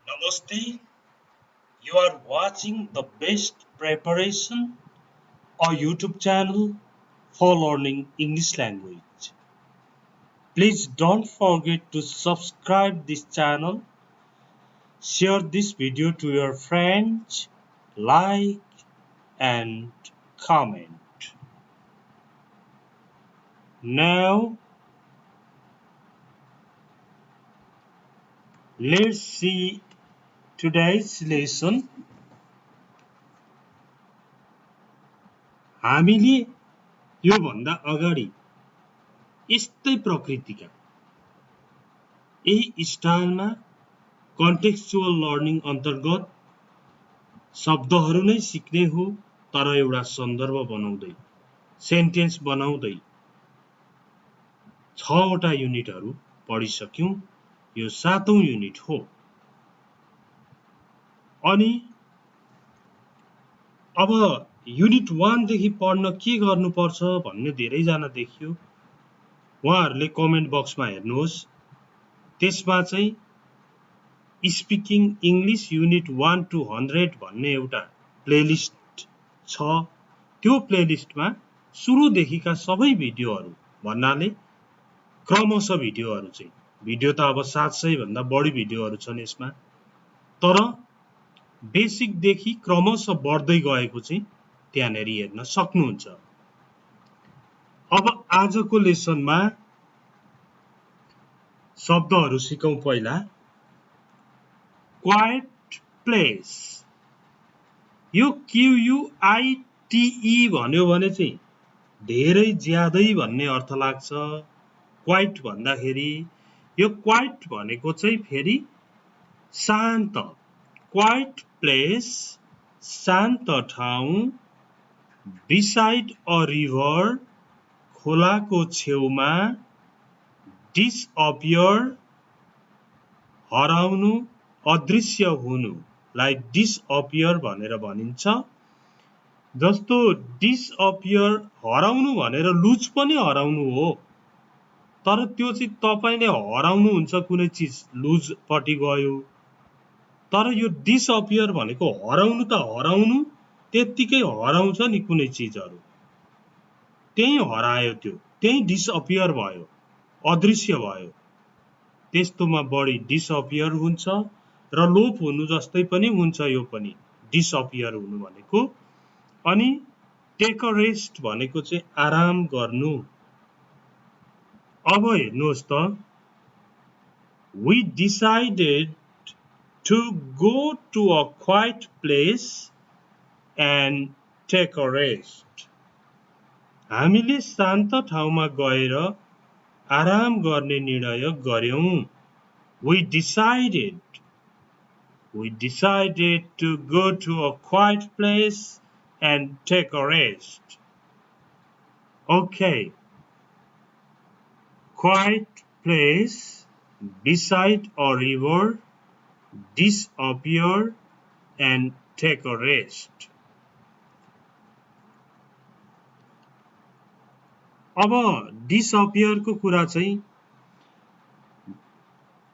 Namaste. You are watching the best preparation, a YouTube channel for learning English language. Please don't forget to subscribe this channel, share this video to your friends, like and comment. Now let's see today's lesson. हामीले यो भन्दा अगाडि यस्तै प्रकृतिका यही स्टाइलमा contextual learning अन्तर्गत शब्दहरू नै सिक्ने हो तर एउटा सन्दर्भ बनाउँदै सेन्टेन्स बनाउँदै 6 वटा युनिटहरू पढिसक्यौं। यो 7औं युनिट हो। अनि अब युनिट 1 देखि पढ्न के गर्नुपर्छ भन्ने धेरैजना देखियो। उहाँहरूले कमेन्ट बक्समा हेर्नुहोस्। त्यसमा चाहिँ स्पिकिङ इंग्लिश युनिट 1 to 100 भन्ने एउटा प्लेलिस्ट छ। त्यो प्लेलिस्टमा सुरुदेखिका सबै भिडियोहरू भन्नाले क्रमशः भिडियोहरू चाहिँ भिडियो त अब 700 भन्दा बढी भिडियोहरू छन् यसमा, तर बेसिक देखि क्रमशः बढ्दै गएको चाहिँ त्यहाँनेर हेर्न सक्नुहुन्छ। अब आजको लेसनमा शब्दहरू सिकौं। पहिला क्वाइट प्लेस। यो QUITE भन्यो भने चाहिँ धेरै ज्यादै भन्ने अर्थ लाग्छ। क्वाइट भन्दाखेरि यो क्वाइट भनेको चाहिँ फेरि शान्त। क्वाइट प्लेस शान्त ठाउँ। बिसाइड अ रिभर खोलाको छेउमा। डिसअपियर हराउनु अदृश्य हुनु लाई डिसअपियर भनेर भनिन्छ। जस्तो डिसअपियर हराउनु भनेर लुज पनि हराउनु हो, तर त्यो चाहिँ तपाईले हराउनु हुन्छ कुनै चीज लुज पटि गयो। तर यो डिसअपियर भनेको हराउनु त हराउनु त्यतिकै हराउँछ नि कुनै चीजहरु, त्यही हरायो, त्यो त्यही डिसअपियर भयो, अदृश्य भयो। त्यस्तोमा बढी डिसअपियर हुन्छ र लोप हुनु जस्तै पनि हुन्छ। यो पनि डिसअपियर हुनु भनेको। अनि टेक अ रेस्ट भनेको चाहिँ आराम गर्नु। अब हेर्नुहोस् त, we decided to go to a quiet place and take a rest. हामीले शान्त ठाउँमा गएर आराम गर्ने निर्णय गर्यौं। We decided to go to a quiet place and take a rest. Okay. Quiet place beside a river, disappear and take a rest. अब disappear को कुरा चाहिँ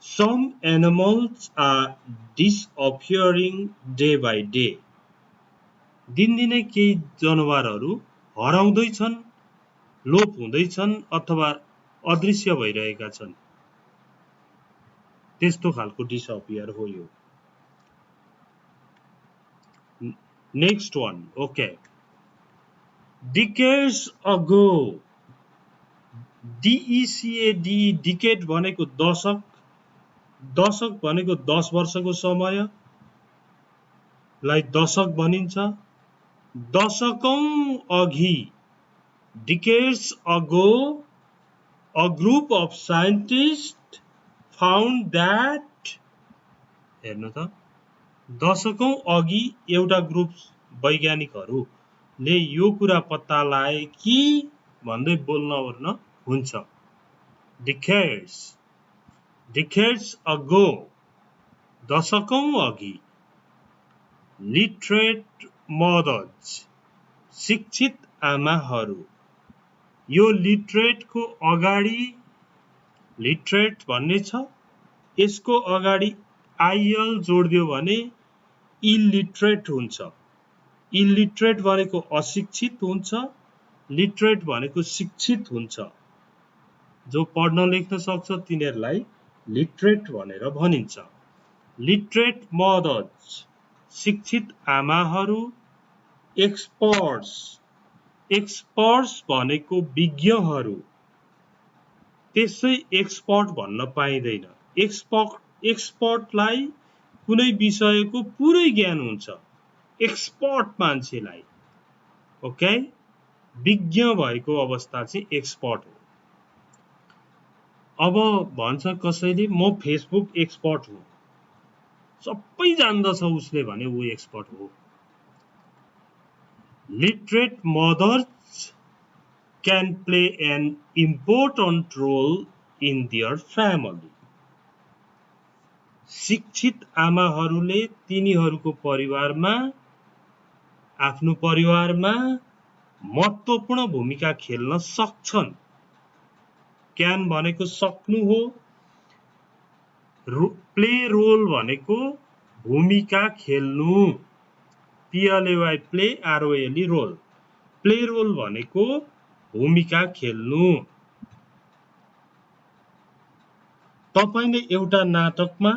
some animals are disappearing day by day. दिनदिनै केही जनावरहरू हराउँदै छन्, लोप हुँदै छन् अथवा अदृश्य भइरहेका छन्। त्यस्तो खालको डिसअपियर हो यो। Next one. ओके। डिकेड्स अगो। DECAD डिकेड भनेको दशक, दशक भनेको 10 वर्षको समय लाई दशक भनिन्छ। दशकौं अघि decades ago a group of scientists found that, हेर्नु त, दशकौं अघि एउटा ग्रुप वैज्ञानिकहरूले यो कुरा पत्ता लाए कि भन्दै बोल्न ओर्न हुन्छ। decades ago दशकौं अघि literate mothers शिक्षित आमाहरू। यो लिटरेट को अगाडि लिटरेट भन्ने छ, यसको अगाडि आइएल जोडिदियो भने इलिटरेट हुन्छ। इलिटरेट भनेको अशिक्षित हुन्छ, लिटरेट भनेको शिक्षित हुन्छ। जो पढ्न लेख्न सक्छ तिनीहरूलाई लिटरेट भनेर भनिन्छ। लिटरेट मदर्स शिक्षित आमाहरू, एक्सपर्ट्स एक्सपर्ट्स भनेको विज्ञहरू, त्यसै एक्सपर्ट भन्न पाइँदैन। एक्सपर्टलाई कुनै विषयको पुरै ज्ञान हुन्छ, एक्सपर्ट मान्छेलाई। ओके, विज्ञ भएको अवस्था चाहिँ एक्सपर्ट हो। अब भन्छ कसैले म फेसबुक एक्सपर्ट हुँ, सबै जान्दछ उसले भने ऊ एक्सपर्ट हो। Literate mothers can play an important role in their family. शिक्षित आमाहरूले तिनीहरूको परिवारमा, आफ्नो परिवारमा महत्त्वपूर्ण भूमिका खेल्न सक्छन्। क्यान भनेको सक्नु हो, प्ले रोल भनेको भूमिका खेल्नु, PLAY play, ROLE role. Play role भनेको भूमिका खेल्नु। तपाईले एउटा नाटकमा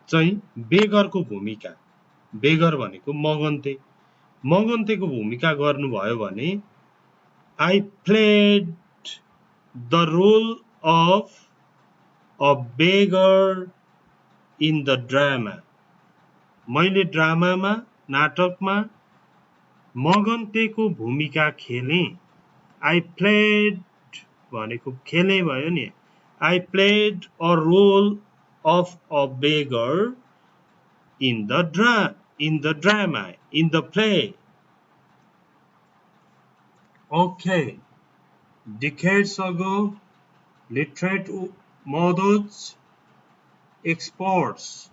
चाहिँ बेगरको भूमिका, बेगर भनेको मगन्तेको भूमिका गर्नुभयो भने I played the role of a beggar in the drama. मैले ड्रामामा, नाटकमा मगन्तेको भूमिका खेलेँ। I played भनेको खेले भयो नि। I played a role of a beggar in the drama, in the play. Okay. Decades ago, literate mothers, experts,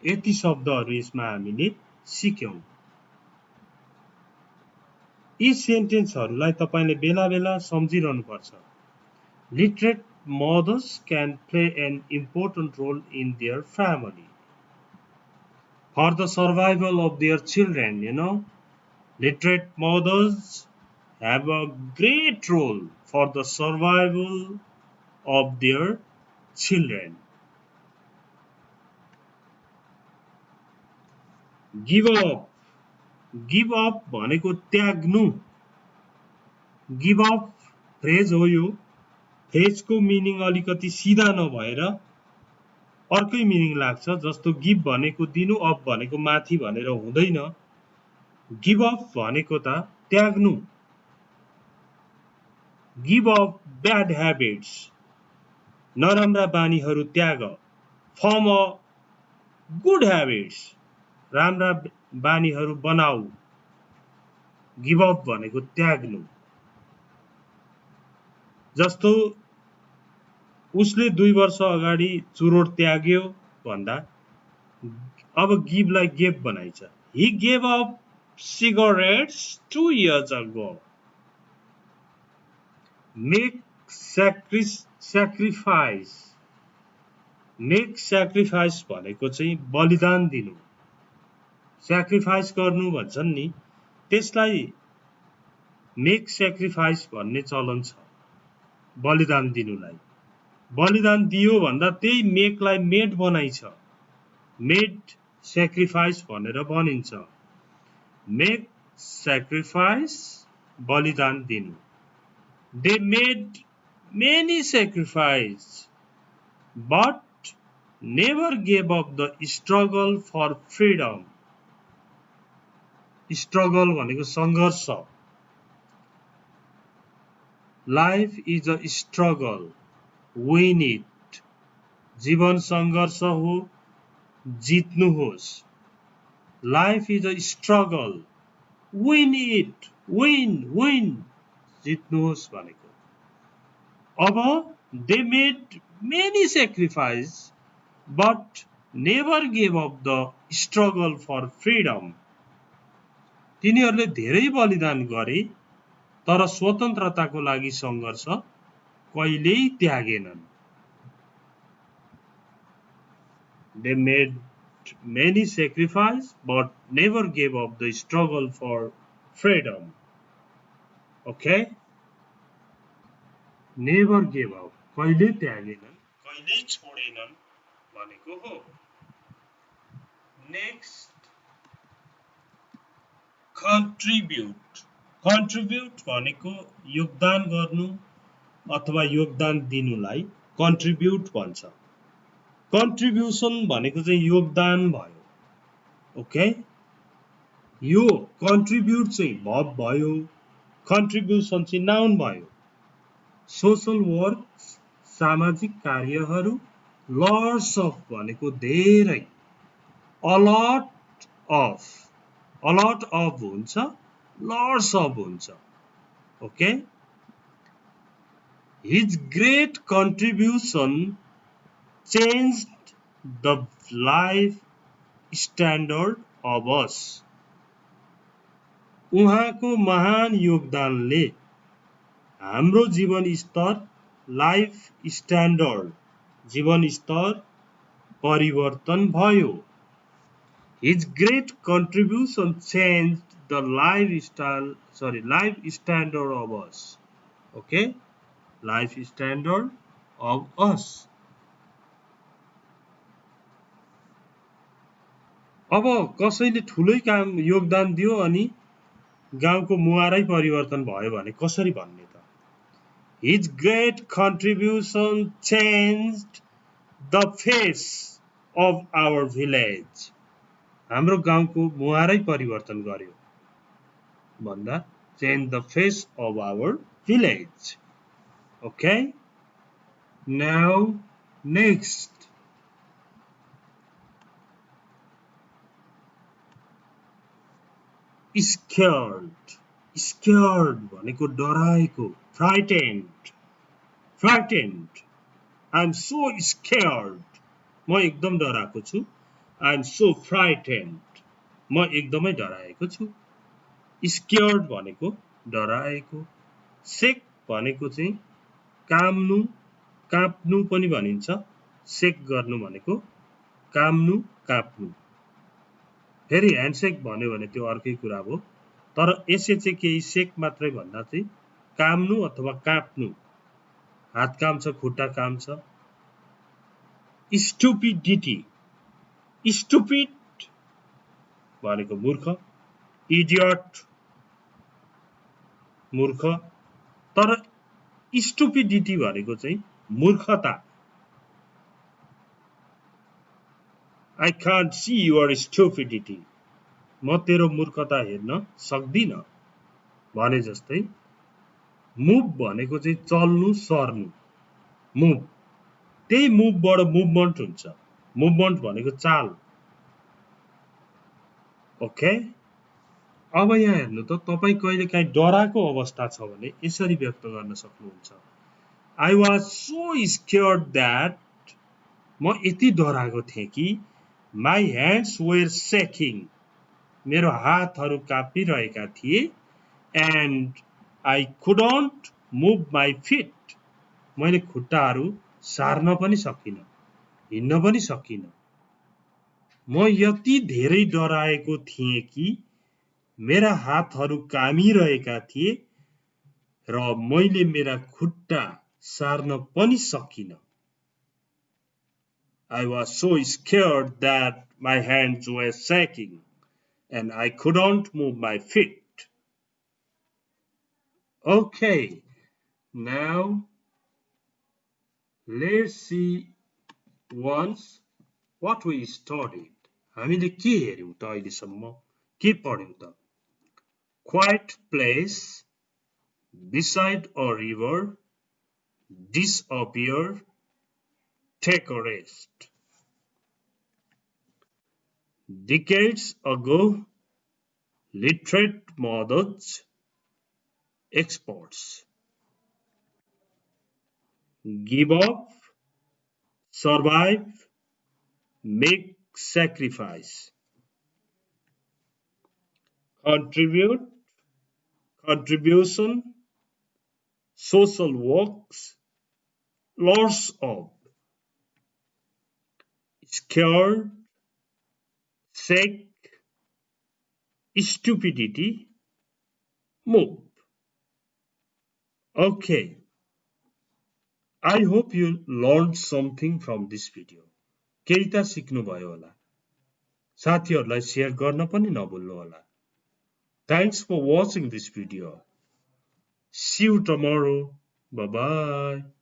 यति शब्दहरू यसमा हामीले सिक्यौं। यी सेन्टेन्सहरूलाई तपाईले बेला बेला सम्झिरहनु पर्छ। Literate mothers can play an important role in their family for the survival of their children, Literate mothers have a great role for the survival of their children. Give up. Give up भनेको त्याग्नु। Give up phrase हो यो। फ्रेजको meaning अलिकति सिधा नभएर अर्कै meaning लाग्छ। जस्तो गिभ भनेको दिनु, अप भनेको माथि भनेर हुँदैन। गिभ अप भनेको त त्याग्नु। गिभ अप ब्याड ह्याबिट्स, नराम्रा बानीहरू त्याग। फर्म अ गुड ह्याबिट्स, राम्रा बानीहरू बनाऊ। गिभ अप भनेको त्याग्नु। जस्तो उसले 2 वर्ष अगाडि चुरोट त्याग्यो भन्दा अब गिभलाई gave बनाइछ। He gave up cigarettes 2 years ago. Make sacrifice. Make sacrifice भनेको चाहिँ बलिदान दिनु। Sacrifice गर्नु भन्छन् नि, त्यसलाई make sacrifice भन्ने चलन छ। बलिदान दिनुलाई। बलिदान दियो भन्दा त्यही मेकलाई मेड बनाइछ। मेड sacrifice भनेर भनिन्छ। Make sacrifice, बलिदान दिनु। They made many sacrifices, but never gave up the struggle for freedom. Struggle भनेको सङ्घर्ष। Life is a struggle. Win it. जीवन सङ्घर्ष हो, जित्नुहोस्। Life is a struggle. Win it. Win. जित्नुहोस् भनेको। अब they made many sacrifices, but never gave up the struggle for freedom. तिनीहरूले धेरै बलिदान गरे, तर स्वतन्त्रताको लागि सङ्घर्ष कहिल्यै त्यागेनन्। They made many sacrifices but never gave up the struggle for freedom. Okay? Never gave up. कहिले त्यागेनन्, कहिले छोडेनन् भनेको हो. Next, contribute. Contribute भनेको योगदान गर्नु अथवा योगदान दिनुलाई contribute भन्छ. Contribution भनेको चाहिँ योगदान भयो. ओके? यो contribute चाहिँ verb भयो. Contribution चाहिँ noun भयो. Social work सामाजिक कार्यहरू, lots of भनेको धेरै, a lot of हुन्छ, lots of हुन्छ. Okay? His great contribution changed the life standard of us. उहाँको महान योगदानले हाम्रो जीवन स्तर, लाइफ स्ट्यान्डर्ड, जीवन स्तर परिवर्तन भयो. His great contribution changed the life standard of us. Okay? Life standard of us. अब कसैले ठुलै काम योगदान दियो अनि गाउँको मुहारै परिवर्तन भयो भने कसरी भन्ने त? His great contribution changed the face of our village. हाम्रो गाउँको मुहारै परिवर्तन गर्यो भन्दा change the face of our village. Okay? Now next. Scared भनेको डराएको, frightened. I'm so scared. म एकदम डराएको छु. I'm so frightened. म एकदमै डराएको छु. Scared भनेको डराएको. Shake भनेको चाहिँ काम्नु, काप्नु पनि भनिन्छ. Shake गर्नु भनेको काम्नु, काप्नु. फेरि ह्यान्डसेक भन्यो भने त्यो अर्कै कुरा हो. तर यसले चाहिँ केही सेक मात्रै भन्दा चाहिँ काम्नु अथवा काप्नु. हात काम्छ, खुट्टा काम्छ. स्टुपिडिटी. स्टुपिड भनेको मूर्ख, इडियट मूर्ख. तर स्टुपिडिटी भनेको चाहिँ मूर्खता. I can't see your stupidity. म तेरो मूर्खता हेर्न सक्दिन भने जस्तै. मुभ भनेको चाहिँ चल्नु, सर्नु. मुभ. त्यही मुभबाट मुभमेन्ट हुन्छ. मुभमेन्ट भनेको चाल. ओके? अब यहाँ हेर्नु त, तपाईं कहिलेकाहीँ डराएको अवस्था छ भने यसरी व्यक्त गर्न सक्नुहुन्छ. I was so scared that, म यति डराएको थिएँ कि my hands were shaking. मेरो हातहरू काँपिरहेका थिए. And I couldn't move my feet. मैले खुट्टाहरू सार्न पनि सकिनँ, हिँड्न पनि सकिनँ. म यति धेरै डराएको थिएँ कि मेरा हातहरू कामिरहेका थिए र मैले मेरा खुट्टा सार्न पनि सकिनँ. I was so scared that my hands were shaking and I couldn't move my feet. Okay, now let's see once what we studied. हामीले के हेर्यौं त अहिलेसम्म? के पढ्यौं त? Quiet place, beside a river, disappear, take a rest. Decades ago, literate mothers, experts. Give up, survive, make sacrifice. Contribute, contribution, social works, lots of. scared, sick, stupidity, move. Okay, I hope you learned something from this video. केही त सिक्नुभयो होला साथीहरूलाई share गर्न पनि नभुल्नु होला Thanks for watching this video. See you tomorrow. Bye bye.